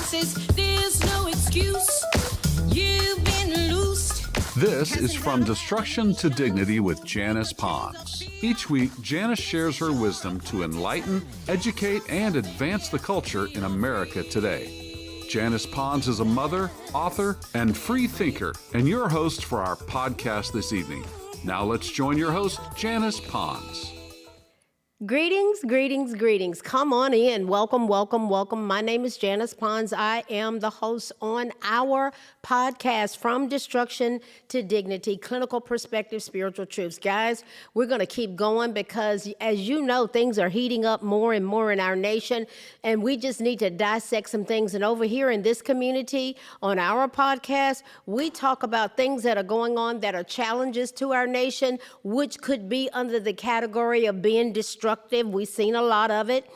places. There's no excuse. You've been loosed. This is From Destruction to Dignity with Janice Pons. Each week, Janice shares her wisdom to enlighten, educate, and advance the culture in America today. Janice Pons is a mother, author, and free thinker, and your host for our podcast this evening. Now let's join your host, Janice Pons. Greetings, greetings, greetings. Come on in. Welcome, welcome, welcome. My name is Janice Pons. I am the host on our podcast, From Destruction to Dignity, Clinical Perspective, Spiritual Truths. Guys, we're going to keep going because, as you know, things are heating up more and more in our nation, and we just need to dissect some things. And over here in this community, on our podcast, we talk about things that are going on that are challenges to our nation, which could be under the category of being destructive. We've seen a lot of it,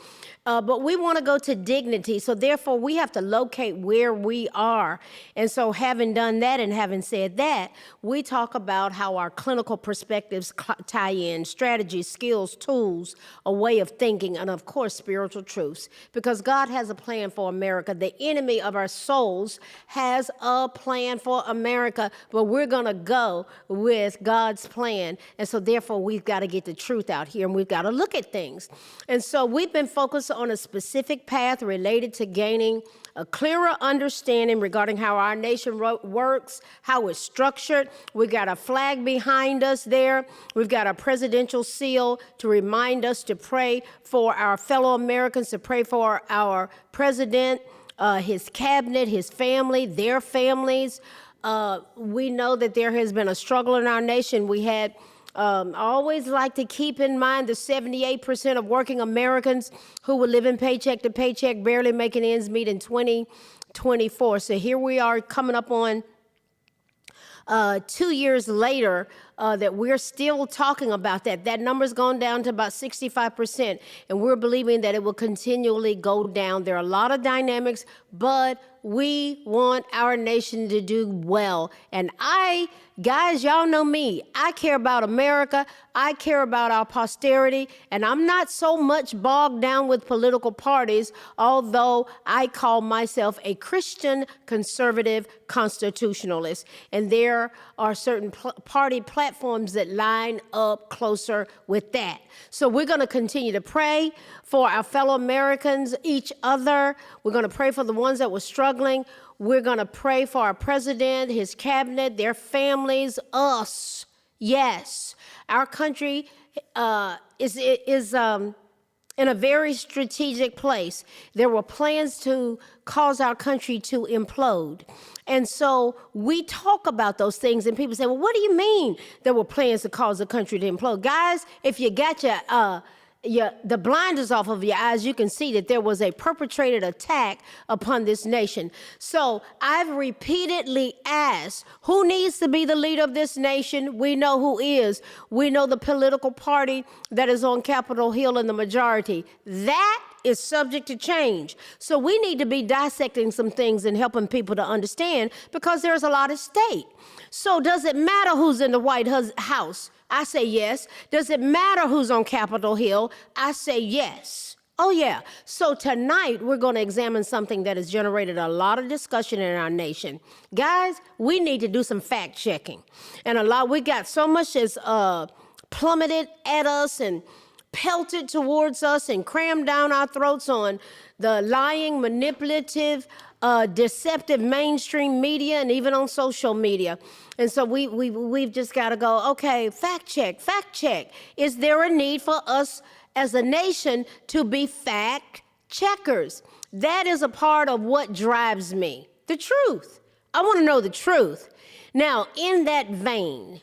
but we want to go to dignity. So therefore, we have to locate where we are. And so having done that and having said that, we talk about how our clinical perspectives tie in, strategies, skills, tools, a way of thinking, and of course, spiritual truths. Because God has a plan for America. The enemy of our souls has a plan for America, but we're going to go with God's plan. And so therefore, we've got to get the truth out here, and we've got to look at things. And so we've been focused on a specific path related to gaining a clearer understanding regarding how our nation works, how it's structured. We got a flag behind us there. We've got a presidential seal to remind us to pray for our fellow Americans, to pray for our president, his cabinet, his family, their families. We know that there has been a struggle in our nation. We had I always like to keep in mind the 78% of working Americans who were living paycheck to paycheck, barely making ends meet in 2024. So here we are coming up on 2 years later that we're still talking about that. That number's gone down to about 65%, and we're believing that it will continually go down. There are a lot of dynamics, but we want our nation to do well. And guys, y'all know me. I care about America. I care about our posterity. And I'm not so much bogged down with political parties, although I call myself a Christian conservative constitutionalist. And there are certain party platforms that line up closer with that. So we're going to continue to pray for our fellow Americans, each other. We're going to pray for the ones that were struggling. We're going to pray for our president, his cabinet, their families, us. Yes, our country is in a very strategic place. There were plans to cause our country to implode. And so we talk about those things, and people say, well, what do you mean there were plans to cause the country to implode? Guys, if you got the blinders off of your eyes, you can see that there was a perpetrated attack upon this nation. So I've repeatedly asked, who needs to be the leader of this nation? We know who is. We know the political party that is on Capitol Hill in the majority. That is subject to change. So we need to be dissecting some things and helping people to understand, because there's a lot at stake. So does it matter who's in the White House? I say yes. Does it matter who's on Capitol Hill? I say yes. Oh, yeah. So tonight, we're going to examine something that has generated a lot of discussion in our nation. Guys, we need to do some fact checking. And we got so much that's plummeted at us and pelted towards us and crammed down our throats on the lying, manipulative, deceptive mainstream media and even on social media. And so we've just got to go, okay, fact check. Is there a need for us as a nation to be fact checkers? That is a part of what drives me. The truth. I want to know the truth. Now, in that vein,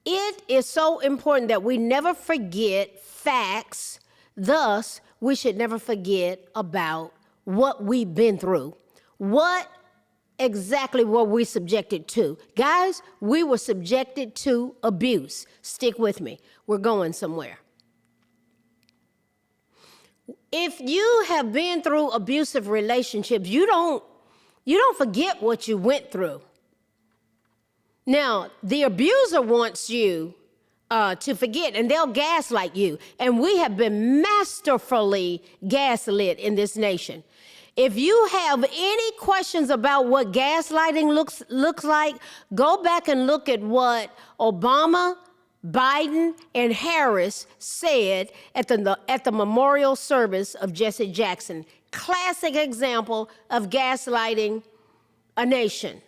it is so important that we never forget facts. Thus, we should never forget about what we've been through. What exactly were we subjected to? Guys, we were subjected to abuse. Stick with me. We're going somewhere. If you have been through abusive relationships, you don't forget what you went through. Now, the abuser wants you to forget, and they'll gaslight you. And we have been masterfully gaslit in this nation. If you have any questions about what gaslighting looks like, go back and look at what Obama, Biden, and Harris said at the memorial service of Jesse Jackson. Classic example of gaslighting a nation.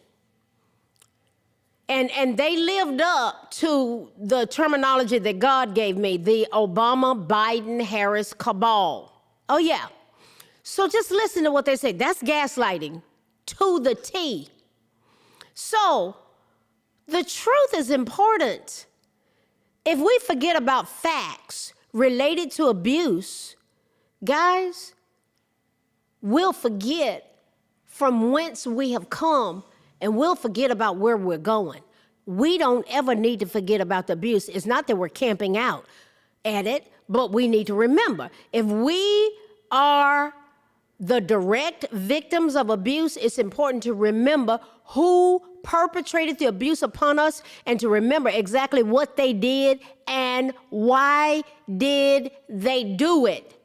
And they lived up to the terminology that God gave me, the Obama, Biden, Harris cabal. Oh, yeah. So just listen to what they say. That's gaslighting to the T. So the truth is important. If we forget about facts related to abuse, guys, we'll forget from whence we have come, and we'll forget about where we're going. We don't ever need to forget about the abuse. It's not that we're camping out at it, but we need to remember, if we are the direct victims of abuse, it's important to remember who perpetrated the abuse upon us and to remember exactly what they did and why did they do it.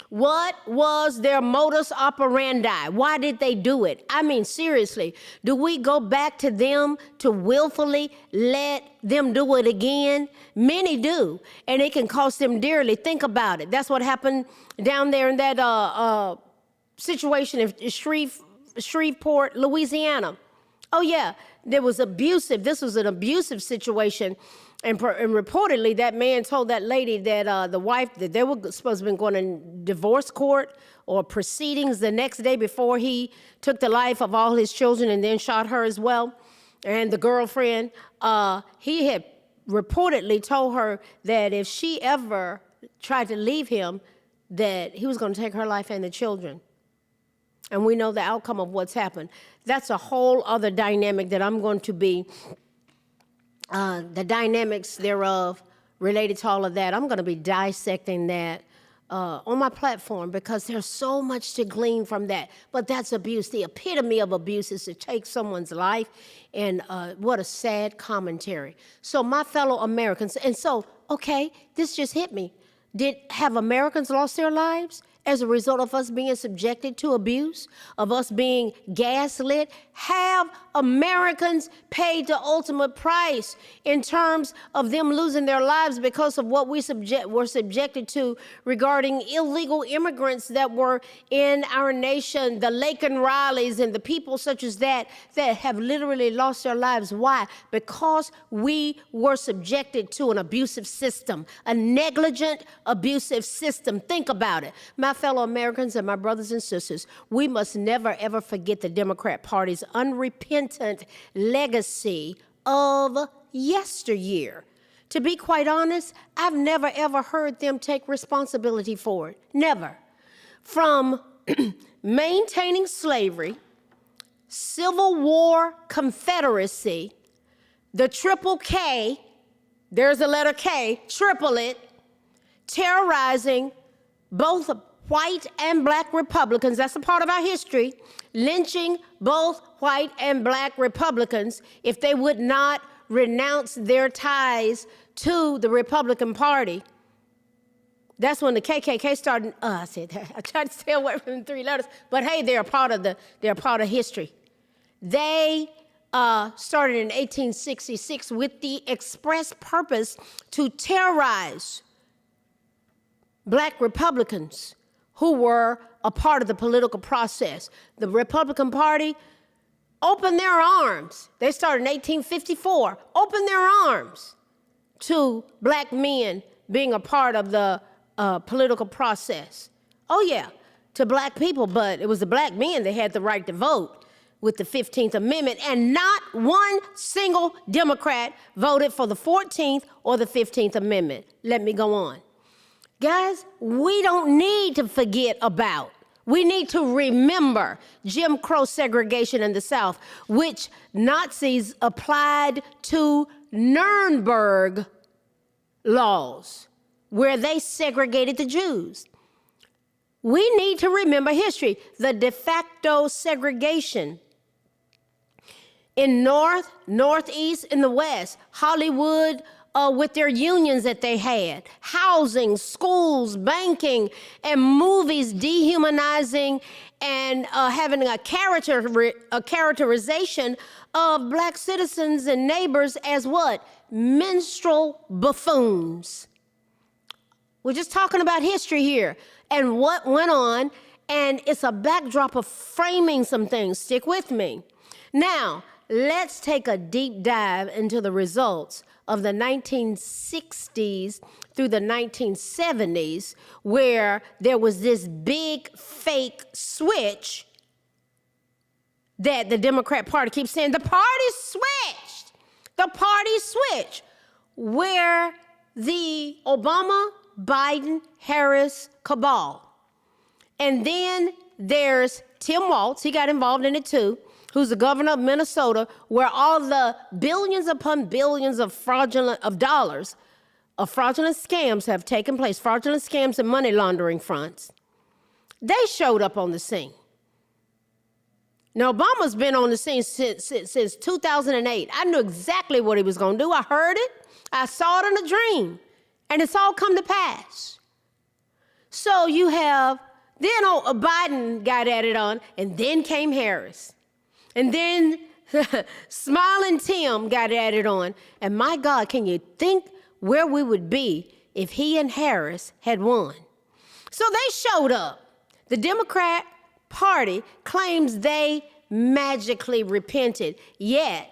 What was their modus operandi? Why did they do it? I mean, seriously, do we go back to them to willfully let them do it again? Many do, and it can cost them dearly. Think about it. That's what happened down there in that situation in Shreveport, Louisiana. Oh, yeah, there was abusive. This was an abusive situation. And reportedly, that man told that lady that the wife, that they were supposed to be going to divorce court or proceedings the next day before he took the life of all his children and then shot her as well. And the girlfriend, he had reportedly told her that if she ever tried to leave him, that he was going to take her life and the children. And we know the outcome of what's happened. That's a whole other dynamic that I'm going to be the dynamics thereof related to all of that. I'm going to be dissecting that on my platform because there's so much to glean from that. But that's abuse. The epitome of abuse is to take someone's life, and what a sad commentary. So my fellow Americans, and so, okay, this just hit me. Have Americans lost their lives as a result of us being subjected to abuse, of us being gaslit? Have Americans paid the ultimate price in terms of them losing their lives because of what we were subjected to regarding illegal immigrants that were in our nation, the Laken Rileys and the people such as that have literally lost their lives? Why? Because we were subjected to an abusive system, a negligent, abusive system. Think about it. My fellow Americans and my brothers and sisters, we must never, ever forget the Democrat Party's unrepentant legacy of yesteryear. To be quite honest, I've never, ever heard them take responsibility for it. Never. From maintaining slavery, Civil War Confederacy, the triple K, there's a letter K, triple it, terrorizing both white and black Republicans, that's a part of our history, lynching both white and black Republicans if they would not renounce their ties to the Republican Party. That's when the KKK started. I tried to stay away from the three letters, but hey, they're a part of history. They started in 1866 with the express purpose to terrorize black Republicans who were a part of the political process. The Republican Party opened their arms. They started in 1854, opened their arms to black men being a part of the political process. Oh yeah, to black people, but it was the black men that had the right to vote with the 15th Amendment, and not one single Democrat voted for the 14th or the 15th Amendment. Let me go on. Guys, we don't need to forget about. We need to remember Jim Crow segregation in the South, which Nazis applied to Nuremberg laws, where they segregated the Jews. We need to remember history. The de facto segregation in North, Northeast, and the West, Hollywood, with their unions that they had, housing, schools, banking, and movies dehumanizing and having a characterization of black citizens and neighbors as what? Minstrel buffoons. We're just talking about history here and what went on, and it's a backdrop of framing some things. Stick with me. Now, let's take a deep dive into the results of the 1960s through the 1970s, where there was this big fake switch that the Democrat Party keeps saying, the party switched, where the Obama, Biden, Harris cabal. And then there's Tim Walz, he got involved in it too, who's the governor of Minnesota, where all the billions upon billions of fraudulent scams have taken place, fraudulent scams and money laundering fronts. They showed up on the scene. Now, Obama's been on the scene since 2008. I knew exactly what he was going to do. I heard it. I saw it in a dream. And it's all come to pass. So you have, then Biden got at it on, and then came Harris. And then Smiling Tim got at it on. And my God, can you think where we would be if he and Harris had won? So they showed up. The Democrat Party claims they magically repented. Yet,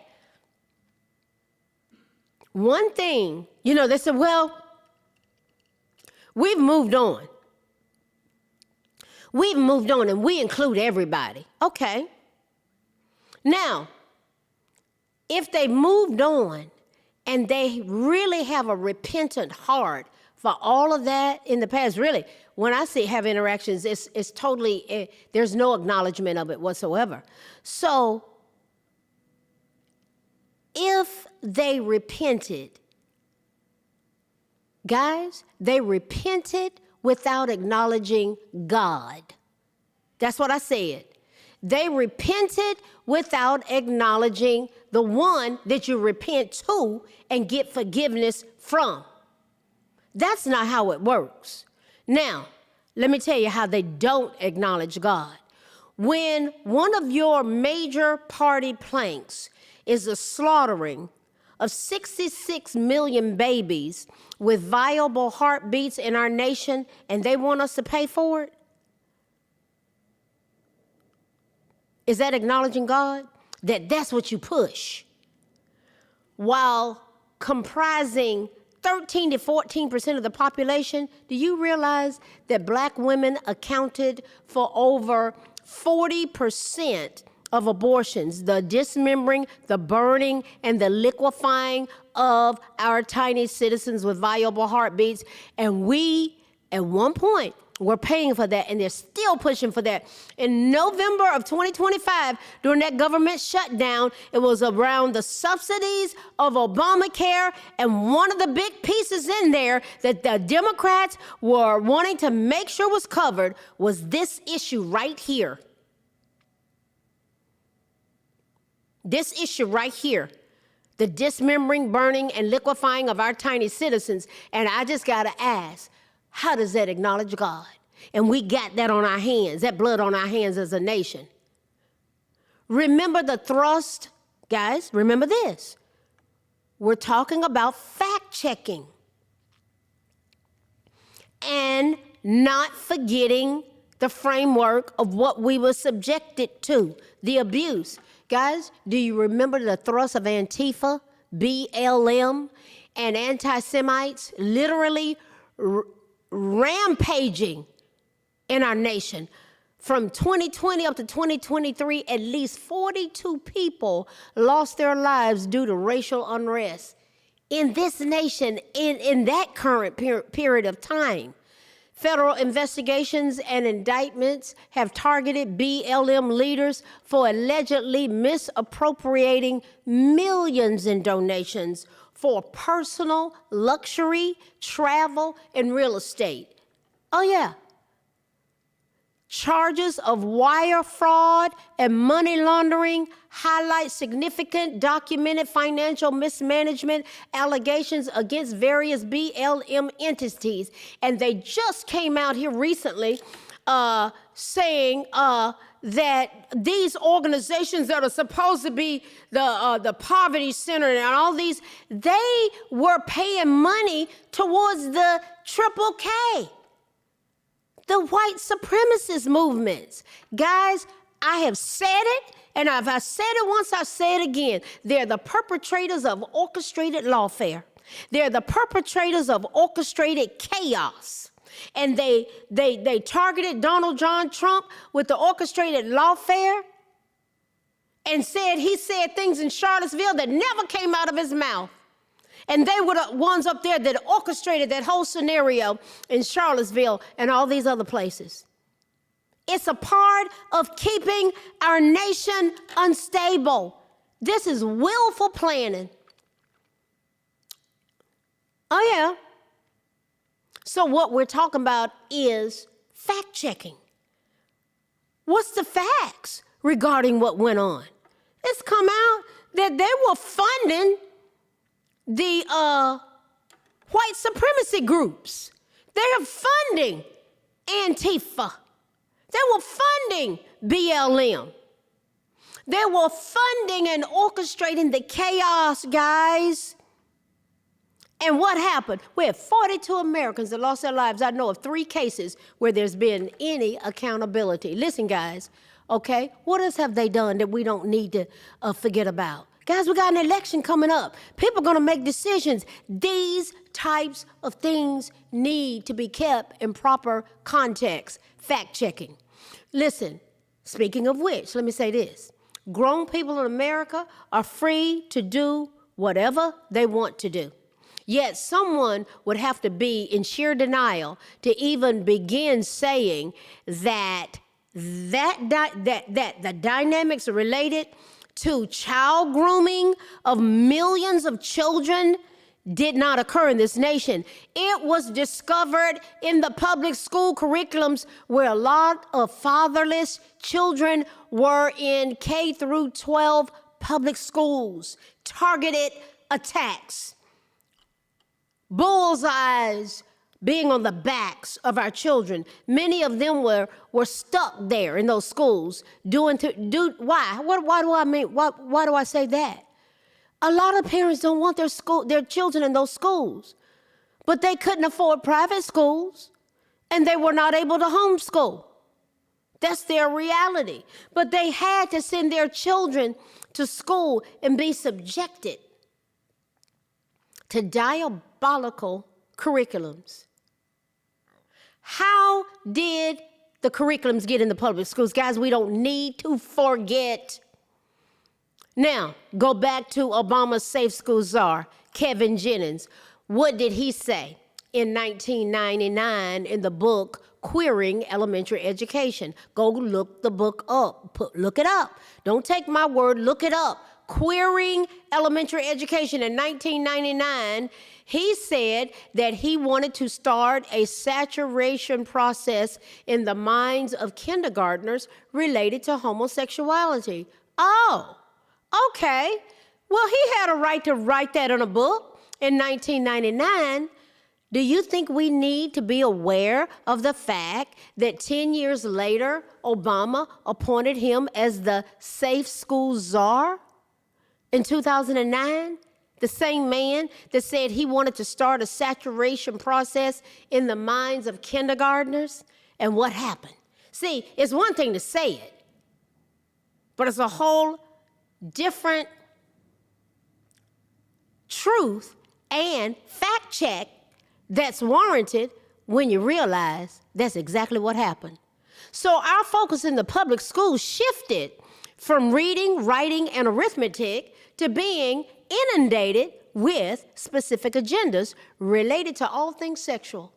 one thing, they said, well, we've moved on. We've moved on, and we include everybody. Okay. Now, if they moved on and they really have a repentant heart for all of that in the past, really, when I have interactions, it's totally, there's no acknowledgement of it whatsoever. So, if they repented, guys, they repented without acknowledging God. That's what I said. They repented without acknowledging the one that you repent to and get forgiveness from. That's not how it works. Now, let me tell you how they don't acknowledge God. When one of your major party planks is the slaughtering of 66 million babies with viable heartbeats in our nation, and they want us to pay for it, is that acknowledging God? That's what you push. While comprising 13 to 14% of the population, do you realize that black women accounted for over 40% of abortions, the dismembering, the burning, and the liquefying of our tiny citizens with viable heartbeats? And we, at one point, were paying for that, and they're still pushing for that. In November of 2025, during that government shutdown, it was around the subsidies of Obamacare, and one of the big pieces in there that the Democrats were wanting to make sure was covered was this issue right here. This issue right here. The dismembering, burning, and liquefying of our tiny citizens. And I just got to ask, how does that acknowledge God? And we got that on our hands, that blood on our hands as a nation. Remember the thrust, guys, remember this. We're talking about fact-checking and not forgetting the framework of what we were subjected to, the abuse. Guys, do you remember the thrust of Antifa, BLM, and anti-Semites literally rampaging in our nation? From 2020 up to 2023, at least 42 people lost their lives due to racial unrest in this nation in that current period of time. Federal investigations and indictments have targeted BLM leaders for allegedly misappropriating millions in donations for personal luxury, travel, and real estate. Oh, yeah. Charges of wire fraud and money laundering highlight significant documented financial mismanagement allegations against various BLM entities. And they just came out here recently saying that these organizations that are supposed to be the poverty center and all these, they were paying money towards the Triple K. The white supremacist movements. Guys, I have said it, and if I said it once, I'll say it again. They're the perpetrators of orchestrated lawfare. They're the perpetrators of orchestrated chaos. And they targeted Donald John Trump with the orchestrated lawfare and he said things in Charlottesville that never came out of his mouth. And they were the ones up there that orchestrated that whole scenario in Charlottesville and all these other places. It's a part of keeping our nation unstable. This is willful planning. Oh, yeah. So what we're talking about is fact-checking. What's the facts regarding what went on? It's come out that they were funding the white supremacy groups. They're funding Antifa. They were funding BLM. They were funding and orchestrating the chaos, guys. And what happened? We had 42 Americans that lost their lives. I know of 3 cases where there's been any accountability. Listen, guys, okay? What else have they done that we don't need to forget about? Guys, we got an election coming up. People are going to make decisions. These types of things need to be kept in proper context. Fact-checking. Listen, speaking of which, let me say this. Grown people in America are free to do whatever they want to do. Yet someone would have to be in sheer denial to even begin saying that the dynamics related to child grooming of millions of children did not occur in this nation. It was discovered in the public school curriculums where a lot of fatherless children were in K through 12 public schools. Targeted attacks. Bullseyes being on the backs of our children. Many of them were stuck there in those schools why? Why do I mean, why do I say that? A lot of parents don't want their children in those schools, but they couldn't afford private schools and they were not able to homeschool. That's their reality. But they had to send their children to school and be subjected to diabolical curriculums. How did the curriculums get in the public schools? Guys, we don't need to forget. Now, go back to Obama's safe school czar, Kevin Jennings. What did he say in 1999 in the book, Queering Elementary Education? Go look the book up. Look it up. Don't take my word. Look it up. Queering Elementary Education in 1999, he said that he wanted to start a saturation process in the minds of kindergartners related to homosexuality. Oh, okay. Well, he had a right to write that in a book in 1999. Do you think we need to be aware of the fact that 10 years later, Obama appointed him as the safe school czar? In 2009, the same man that said he wanted to start a saturation process in the minds of kindergartners. And what happened? See, it's one thing to say it, but it's a whole different truth and fact check that's warranted when you realize that's exactly what happened. So our focus in the public schools shifted from reading, writing, and arithmetic to being inundated with specific agendas related to all things sexual.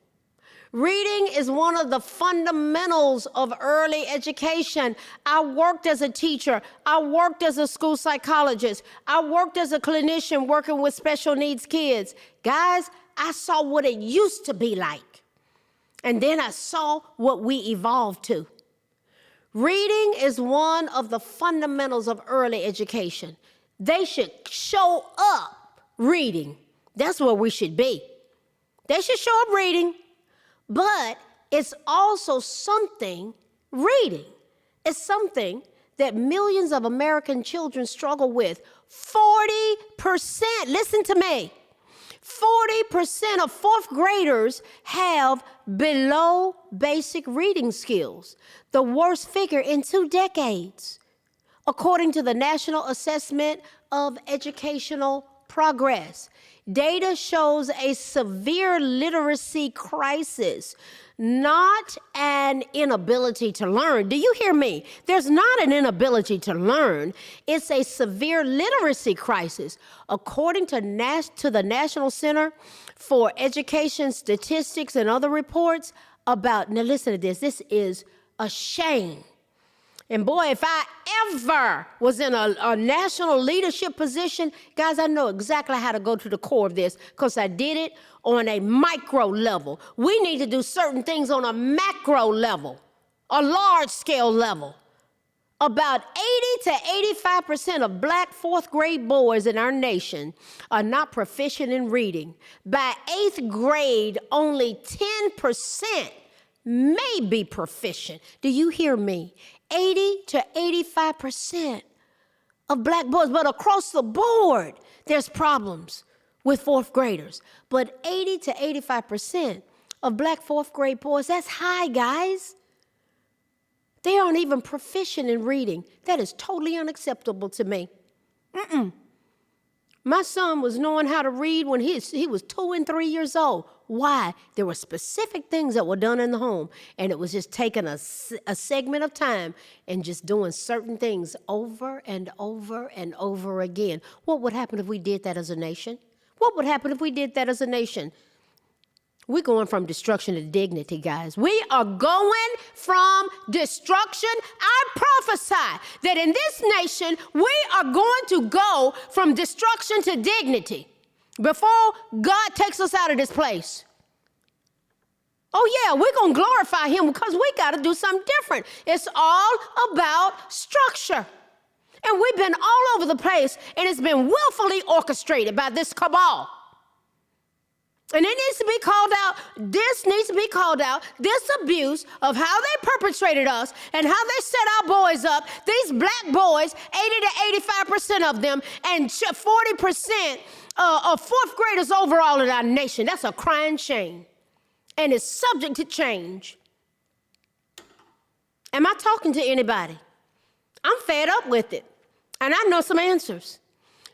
Reading is one of the fundamentals of early education. I worked as a teacher. I worked as a school psychologist. I worked as a clinician working with special needs kids. Guys, I saw what it used to be like. And then I saw what we evolved to. Reading is one of the fundamentals of early education. They should show up reading. That's where we should be. They should show up reading, but it's also something, reading is something that millions of American children struggle with. 40%, listen to me, 40% of fourth graders have below basic reading skills, the worst figure in 2 decades, according to the National Assessment of Educational Progress. Data shows a severe literacy crisis, not an inability to learn. Do you hear me? There's not an inability to learn. It's a severe literacy crisis. According to the National Center for Education Statistics and other reports now listen to this is a shame. And boy, if I ever was in a national leadership position, guys, I know exactly how to go to the core of this because I did it on a micro level. We need to do certain things on a macro level, a large scale level. About 80 to 85% of black fourth grade boys in our nation are not proficient in reading. By 8th grade, only 10% may be proficient. Do you hear me? 80 to 85% of black boys, but across the board, there's problems with fourth graders. But 80 to 85% of black fourth grade boys, that's high, guys. They aren't even proficient in reading. That is totally unacceptable to me. My son was knowing how to read when he was 2 and 3 years old. Why? There were specific things that were done in the home, and it was just taking a segment of time and just doing certain things over and over and over again. What would happen if we did that as a nation? What would happen if we did that as a nation? We're going from destruction to dignity, guys. We are going from destruction. I prophesy that in this nation, we are going to go from destruction to dignity before God takes us out of this place. Oh, yeah, we're going to glorify him because we got to do something different. It's all about structure. And we've been all over the place, and it's been willfully orchestrated by this cabal. And it needs to be called out. This needs to be called out. This abuse of how they perpetrated us and how they set our boys up. These black boys, 80 to 85% of them, and 40% of fourth graders overall in our nation. That's a crying shame. And it's subject to change. Am I talking to anybody? I'm fed up with it. And I know some answers.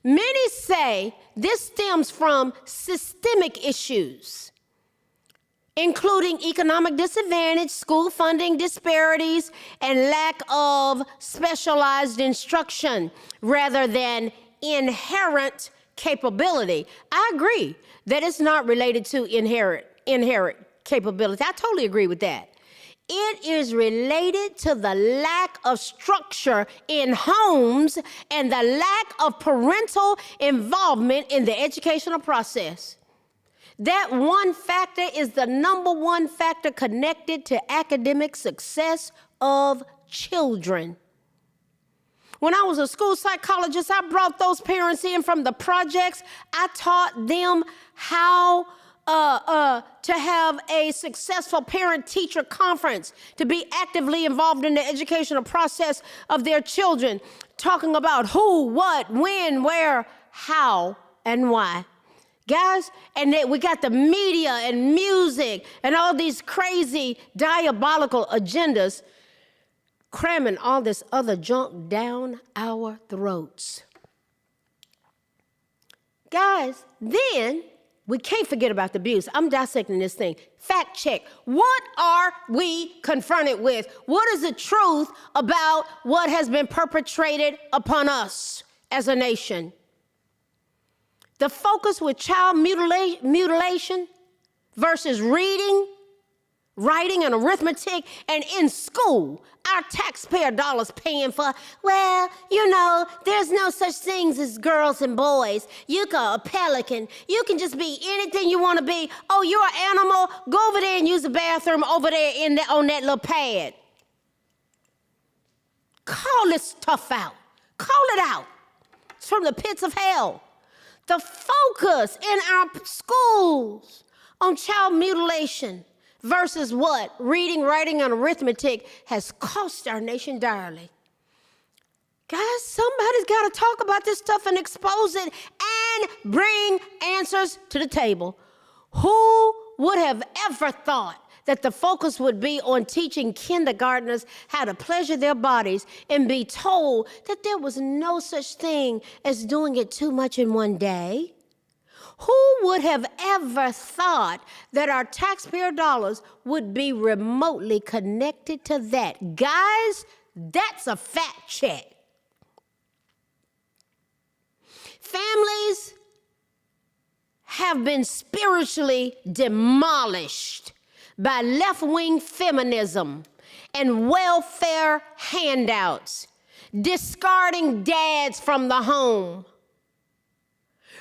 Many say this stems from systemic issues, including economic disadvantage, school funding disparities, and lack of specialized instruction rather than inherent capability. I agree that it's not related to inherent capability. I totally agree with that. It is related to the lack of structure in homes and the lack of parental involvement in the educational process. That one factor is the number one factor connected to academic success of children. When I was a school psychologist, I brought those parents in from the projects. I taught them how to have a successful parent-teacher conference, to be actively involved in the educational process of their children, talking about who, what, when, where, how, and why. Guys, and we got the media and music and all these crazy diabolical agendas cramming all this other junk down our throats. Guys, then we can't forget about the abuse. I'm dissecting this thing. Fact check. What are we confronted with? What is the truth about what has been perpetrated upon us as a nation? The focus with child mutilation versus reading, writing, and arithmetic, and in school, our taxpayer dollars paying for, well, you know, there's no such things as girls and boys. You can a pelican. You can just be anything you want to be. Oh, you're an animal? Go over there and use the bathroom over there on that little pad. Call this stuff out. Call it out. It's from the pits of hell. The focus in our schools on child mutilation versus what? Reading, writing, and arithmetic has cost our nation direly. Guys, somebody's got to talk about this stuff and expose it and bring answers to the table. Who would have ever thought that the focus would be on teaching kindergartners how to pleasure their bodies and be told that there was no such thing as doing it too much in one day? Who would have ever thought that our taxpayer dollars would be remotely connected to that? Guys, that's a fact check. Families have been spiritually demolished by left-wing feminism and welfare handouts, discarding dads from the home,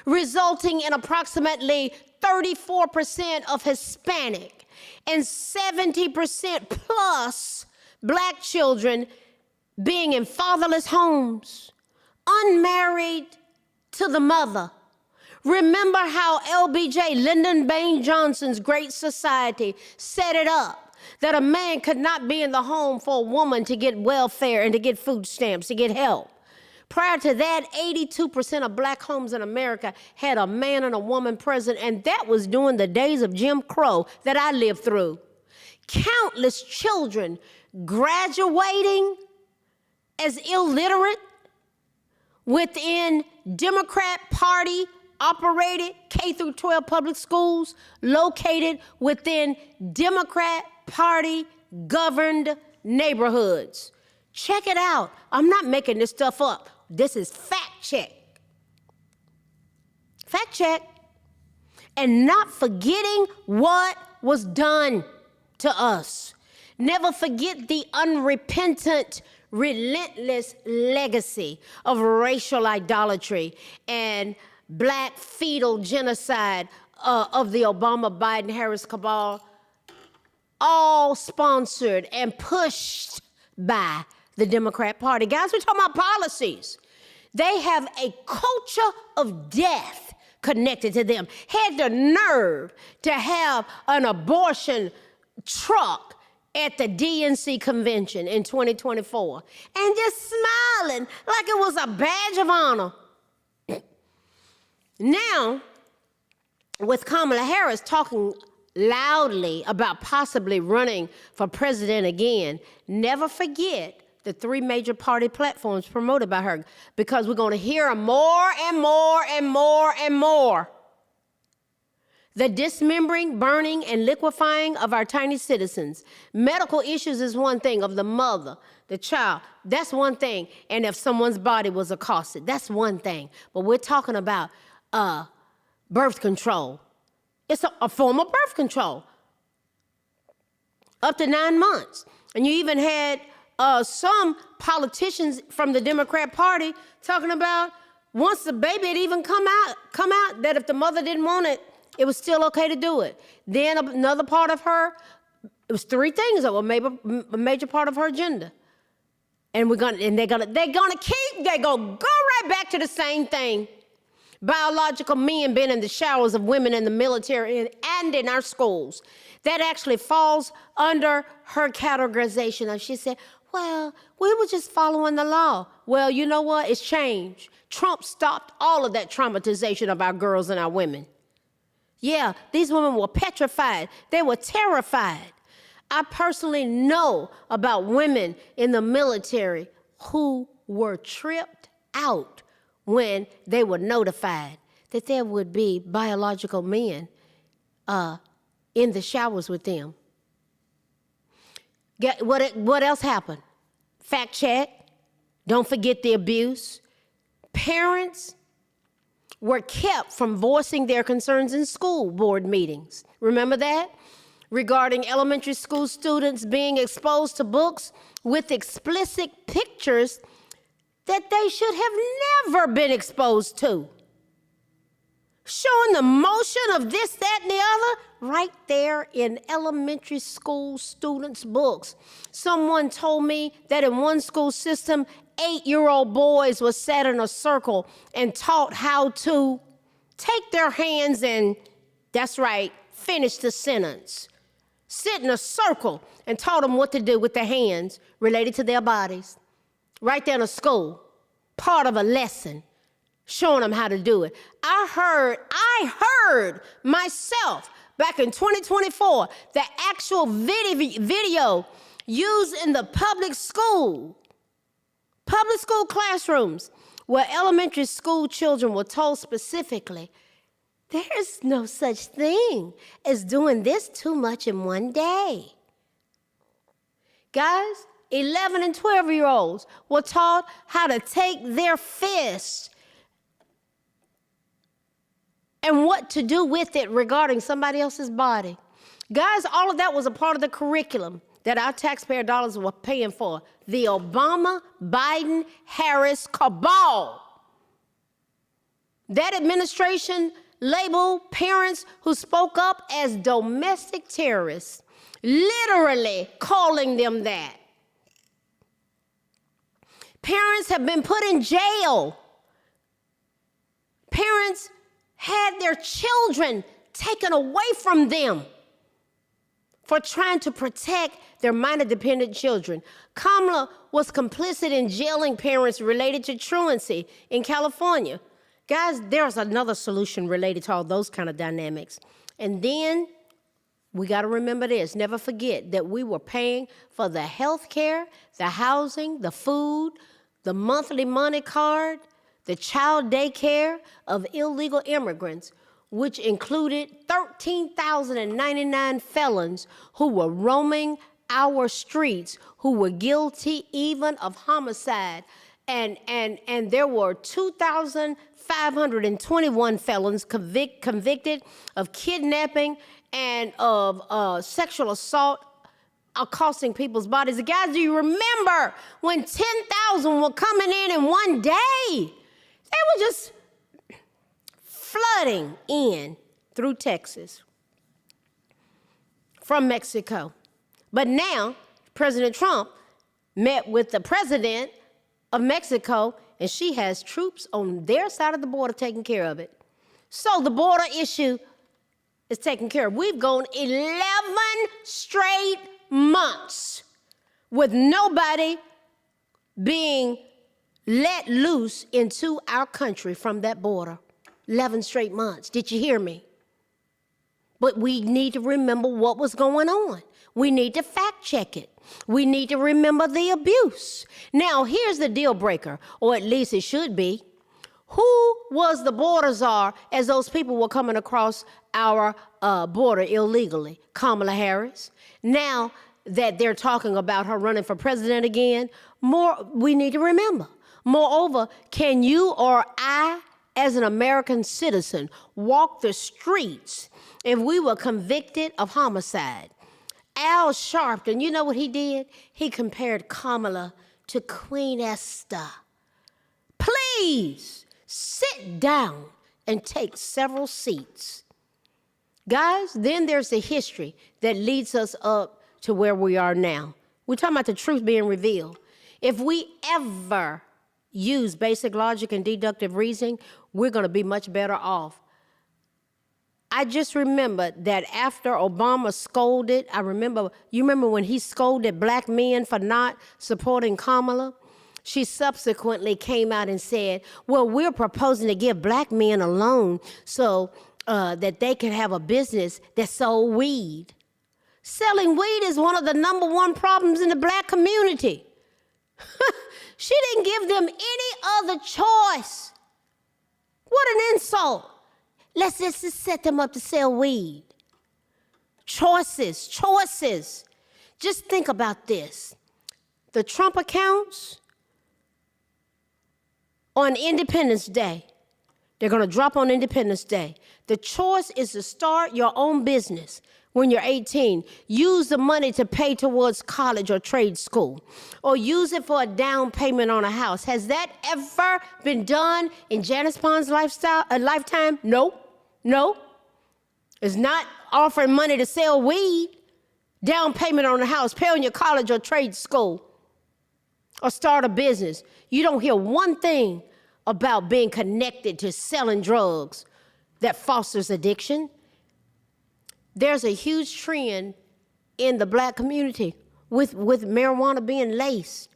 resulting in approximately 34% of Hispanic and 70% plus Black children being in fatherless homes, unmarried to the mother. Remember how LBJ, Lyndon Baines Johnson's Great Society, set it up that a man could not be in the home for a woman to get welfare and to get food stamps, to get help. Prior to that, 82% of Black homes in America had a man and a woman present, and that was during the days of Jim Crow that I lived through. Countless children graduating as illiterate within Democrat Party operated K through 12 public schools located within Democrat Party governed neighborhoods. Check it out. I'm not making this stuff up. This is fact check. Fact check. And not forgetting what was done to us. Never forget the unrepentant, relentless legacy of racial idolatry and Black fetal genocide of the Obama, Biden, Harris cabal, all sponsored and pushed by the Democrat Party. Guys, we're talking about policies. They have a culture of death connected to them. Had the nerve to have an abortion truck at the DNC convention in 2024 and just smiling like it was a badge of honor. Now, with Kamala Harris talking loudly about possibly running for president again, never forget the three major party platforms promoted by her, because we're going to hear more and more and more and more. The dismembering, burning, and liquefying of our tiny citizens. Medical issues is one thing, of the mother, the child, that's one thing. And if someone's body was accosted, that's one thing. But we're talking about birth control. It's a form of birth control. Up to 9 months. And you even had some politicians from the Democrat Party talking about once the baby had even come out, that if the mother didn't want it, it was still okay to do it. Then another part of her, it was three things that were a major part of her agenda. And they're gonna go right back to the same thing. Biological men being in the showers of women in the military and in our schools. That actually falls under her categorization. She said, well, we were just following the law. Well, you know what? It's changed. Trump stopped all of that traumatization of our girls and our women. Yeah, these women were petrified. They were terrified. I personally know about women in the military who were tripped out when they were notified that there would be biological men in the showers with them. What else happened? Fact check. Don't forget the abuse. Parents were kept from voicing their concerns in school board meetings. Remember that? Regarding elementary school students being exposed to books with explicit pictures that they should have never been exposed to. showing the motion of this, that, and the other, right there in elementary school students' books. Someone told me that in one school system, 8-year-old boys were sat in a circle and taught how to take their hands and, that's right, finish the sentence. Sit in a circle and taught them what to do with their hands related to their bodies. Right there in a school, part of a lesson, showing them how to do it. I heard myself back in 2024, the actual video used in the public school classrooms, where elementary school children were told specifically, there's no such thing as doing this too much in one day. Guys, 11 and 12-year-olds were taught how to take their fists and what to do with it regarding somebody else's body. Guys, all of that was a part of the curriculum that our taxpayer dollars were paying for. The Obama, Biden, Harris cabal. That administration labeled parents who spoke up as domestic terrorists, literally calling them that. Parents have been put in jail. Parents had their children taken away from them for trying to protect their minor-dependent children. Kamala was complicit in jailing parents related to truancy in California. Guys, there's another solution related to all those kind of dynamics. And then we got to remember this. Never forget that we were paying for the health care, the housing, the food, the monthly money card, the child daycare of illegal immigrants, which included 13,099 felons who were roaming our streets, who were guilty even of homicide. And there were 2,521 felons convicted of kidnapping and of sexual assault, accosting people's bodies. Guys, do you remember when 10,000 were coming in one day? They were just flooding in through Texas from Mexico. But now, President Trump met with the president of Mexico, and she has troops on their side of the border taking care of it. So the border issue is taken care of. We've gone 11 straight months with nobody being let loose into our country from that border. 11 straight months. Did you hear me? But we need to remember what was going on. We need to fact check it. We need to remember the abuse. Now, here's the deal breaker, or at least it should be. Who was the border czar as those people were coming across our border illegally? Kamala Harris. Now that they're talking about her running for president again, we need to remember. Moreover, can you or I, as an American citizen, walk the streets if we were convicted of homicide? Al Sharpton, you know what he did? He compared Kamala to Queen Esther. Please sit down and take several seats. Guys, then there's the history that leads us up to where we are now. We're talking about the truth being revealed. If we ever use basic logic and deductive reasoning, we're going to be much better off. I just remember that after Obama scolded, you remember when he scolded black men for not supporting Kamala? She subsequently came out and said, well, we're proposing to give black men a loan so that they can have a business that sold weed. Selling weed is one of the #1 problems in the black community. She didn't give them any other choice. What an insult. Let's just set them up to sell weed. Choices. Just think about this. The Trump accounts on Independence Day, they're going to drop on Independence Day. The choice is to start your own business when you're 18. Use the money to pay towards college or trade school, or use it for a down payment on a house. Has that ever been done in Janice Pond's lifetime? Nope. No. It's not offering money to sell weed, down payment on a house, pay on your college or trade school, or start a business. You don't hear one thing about being connected to selling drugs that fosters addiction. There's a huge trend in the black community with marijuana being laced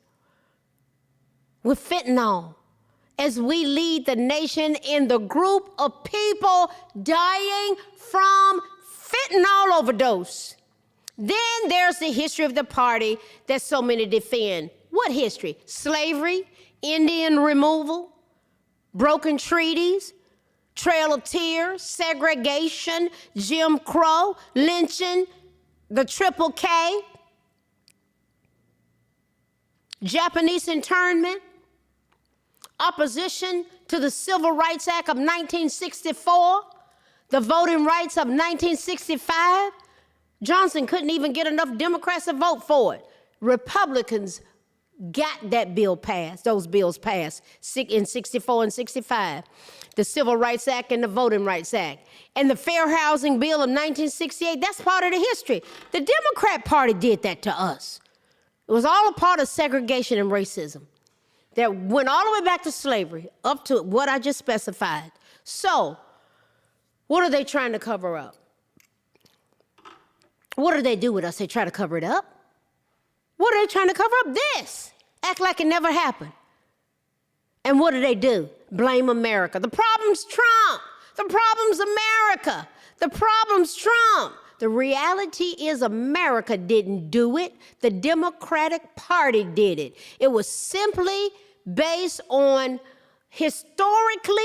with fentanyl, as we lead the nation in the group of people dying from fentanyl overdose. Then there's the history of the party that so many defend. What history? Slavery, Indian removal, broken treaties, Trail of Tears, segregation, Jim Crow, lynching, the Triple K, Japanese internment, opposition to the Civil Rights Act of 1964, the Voting Rights of 1965. Johnson couldn't even get enough Democrats to vote for it. Republicans got that bill passed, those bills passed in 64 and 65. The Civil Rights Act and the Voting Rights Act. And the Fair Housing Bill of 1968, that's part of the history. The Democrat Party did that to us. It was all a part of segregation and racism that went all the way back to slavery, up to what I just specified. So, what are they trying to cover up? What do they do with us? They try to cover it up. What are they trying to cover up? This. Act like it never happened. And what do? Blame America. The problem's Trump. The problem's America. The problem's Trump. The reality is America didn't do it. The Democratic Party did it. It was simply based on, historically,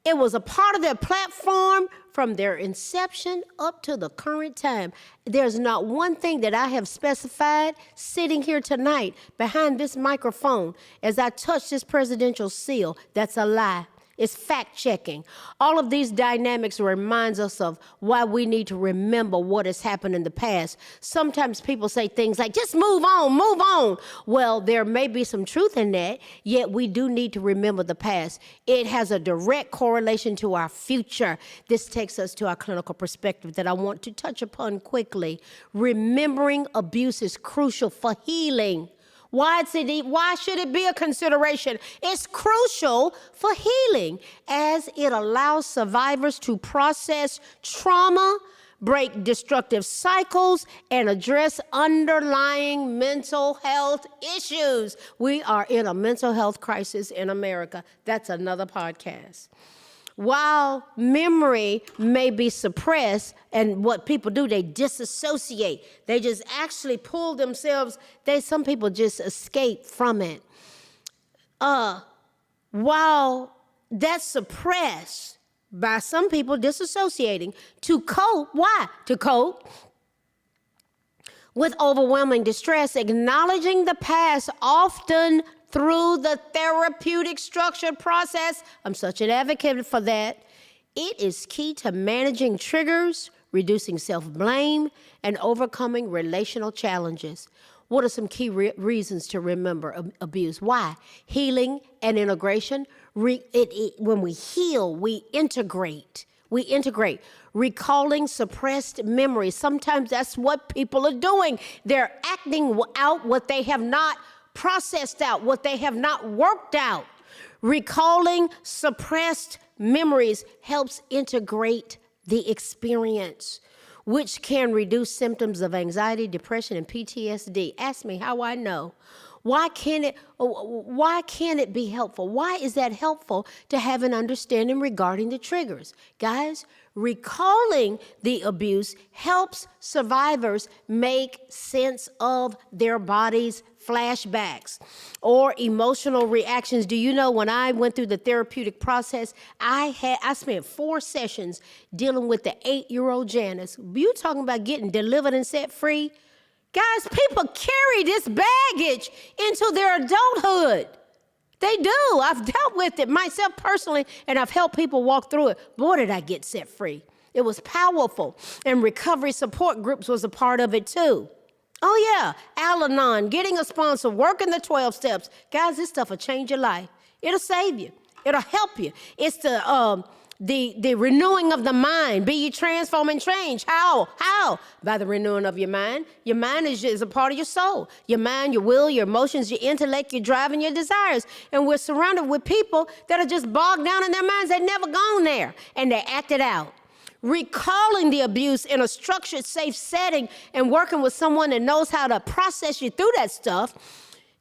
it was a part of their platform from their inception up to the current time. There's not one thing that I have specified sitting here tonight behind this microphone as I touch this presidential seal that's a lie. It's fact-checking. All of these dynamics reminds us of why we need to remember what has happened in the past. Sometimes people say things like, just move on, move on. Well, there may be some truth in that, yet we do need to remember the past. It has a direct correlation to our future. This takes us to our clinical perspective that I want to touch upon quickly. Remembering abuse is crucial for healing. Why should it be a consideration? It's crucial for healing as it allows survivors to process trauma, break destructive cycles, and address underlying mental health issues. We are in a mental health crisis in America. That's another podcast. While memory may be suppressed, and what people do, they disassociate. They just actually pull themselves, some people just escape from it. While that's suppressed by some people disassociating, to cope, why? To cope with overwhelming distress, acknowledging the past often through the therapeutic structured process. I'm such an advocate for that. It is key to managing triggers, reducing self-blame, and overcoming relational challenges. What are some key reasons to remember abuse? Why? Healing and integration. When we heal, we integrate. Recalling suppressed memories. Sometimes that's what people are doing. They're acting out what they have not processed out, what they have not worked out. Recalling suppressed memories helps integrate the experience, which can reduce symptoms of anxiety, depression, and PTSD. Ask me how I know. Why can't it be helpful? Why is that helpful to have an understanding regarding the triggers? Guys, recalling the abuse helps survivors make sense of their body's flashbacks or emotional reactions. Do you know when I went through the therapeutic process, I spent 4 sessions dealing with the 8-year-old Janice. You talking about getting delivered and set free? Guys, people carry this baggage into their adulthood. They do. I've dealt with it myself personally, and I've helped people walk through it. Boy, did I get set free. It was powerful. And recovery support groups was a part of it too. Oh yeah, Al-Anon, getting a sponsor, working the 12 steps. Guys, this stuff will change your life. It'll save you. It'll help you. It's the the renewing of the mind. Be ye transformed and changed. How? How? By the renewing of your mind. Your mind is a part of your soul. Your mind, your will, your emotions, your intellect, your drive, and your desires. And we're surrounded with people that are just bogged down in their minds. They've never gone there, and they act it out. Recalling the abuse in a structured, safe setting and working with someone that knows how to process you through that stuff,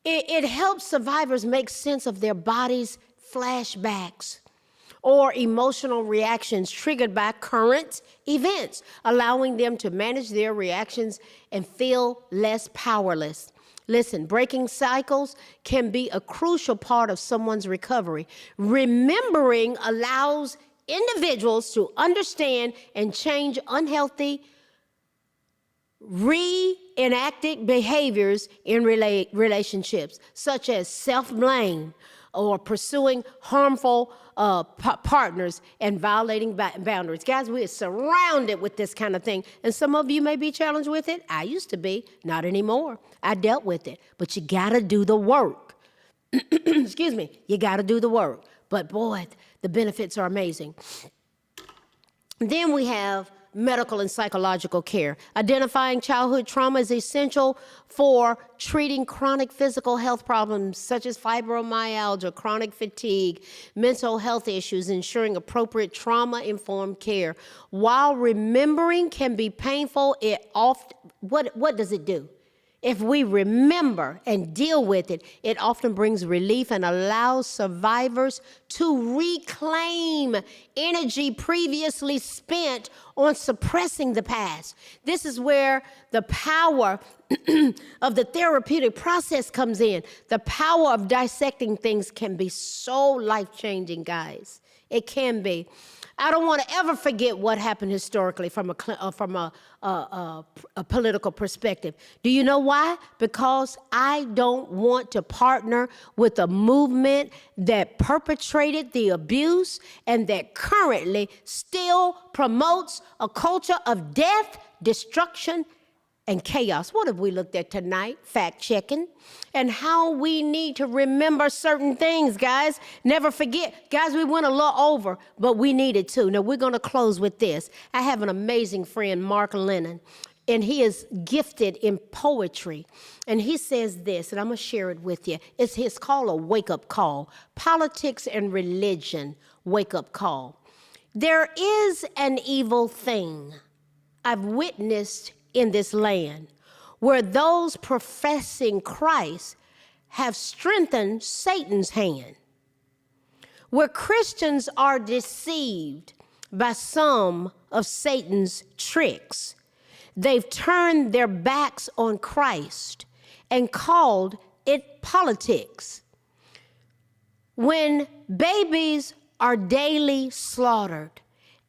it helps survivors make sense of their body's flashbacks or emotional reactions triggered by current events, allowing them to manage their reactions and feel less powerless. Listen, breaking cycles can be a crucial part of someone's recovery. Remembering allows individuals to understand and change unhealthy, reenacted behaviors in relationships, such as self-blame or pursuing harmful partners and violating boundaries. Guys, we are surrounded with this kind of thing. And some of you may be challenged with it. I used to be, not anymore. I dealt with it. But you got to do the work. Excuse me. You got to do the work. But boy, the benefits are amazing. Then we have medical and psychological care. Identifying childhood trauma is essential for treating chronic physical health problems such as fibromyalgia, chronic fatigue, mental health issues, ensuring appropriate trauma-informed care. While remembering can be painful, what does it do? If we remember and deal with it, it often brings relief and allows survivors to reclaim energy previously spent on suppressing the past. This is where the power of the therapeutic process comes in. The power of dissecting things can be so life-changing, guys. It can be. I don't want to ever forget what happened historically from a political perspective. Do you know why? Because I don't want to partner with a movement that perpetrated the abuse and that currently still promotes a culture of death, destruction, and chaos. What have we looked at tonight? Fact-checking. And how we need to remember certain things, guys. Never forget. Guys, we went a little over, but we needed to. Now, we're going to close with this. I have an amazing friend, Mark Lennon, and he is gifted in poetry. And he says this, and I'm going to share it with you. It's called a wake-up call. Politics and religion, wake-up call. There is an evil thing I've witnessed in this land where those professing Christ have strengthened Satan's hand, where Christians are deceived by some of Satan's tricks. They've turned their backs on Christ and called it politics. When babies are daily slaughtered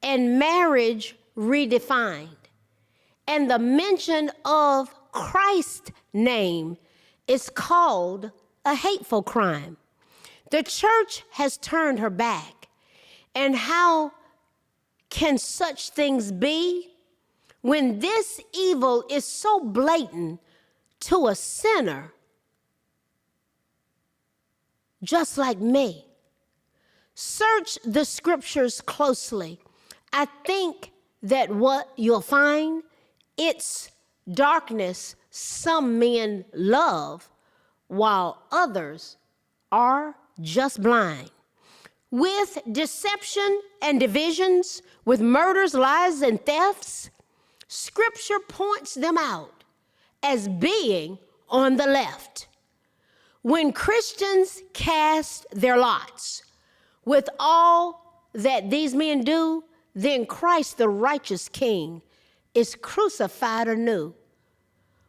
and marriage redefined, and the mention of Christ's name is called a hateful crime. The church has turned her back. And how can such things be when this evil is so blatant to a sinner just like me? Search the scriptures closely. I think that what you'll find, it's darkness some men love, while others are just blind. With deception and divisions, with murders, lies, and thefts, Scripture points them out as being on the left. When Christians cast their lots with all that these men do, then Christ, the righteous King, is crucified anew.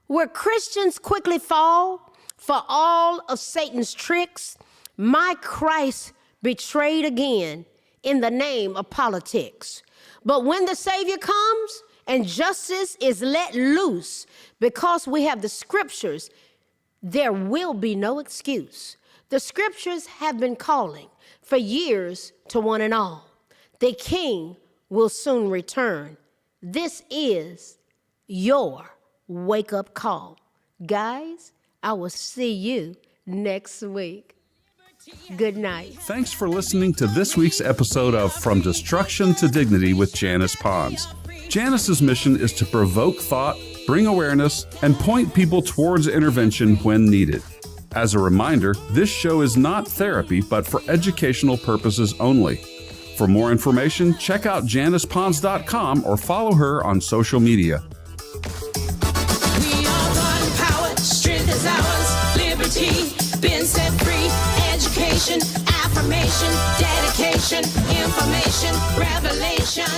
Where Christians quickly fall for all of Satan's tricks, my Christ betrayed again in the name of politics. But when the Savior comes and justice is let loose, because we have the scriptures, there will be no excuse. The scriptures have been calling for years to one and all. The King will soon return. This is your wake-up call. Guys, I will see you next week. Good night. Thanks for listening to this week's episode of From Destruction to Dignity with Janice Pons. Janice's mission is to provoke thought, bring awareness, and point people towards intervention when needed. As a reminder, this show is not therapy, but for educational purposes only. For more information, check out JanicePons.com or follow her on social media. We are one power, strength is ours, liberty, been set free, education, affirmation, dedication, information, revelation.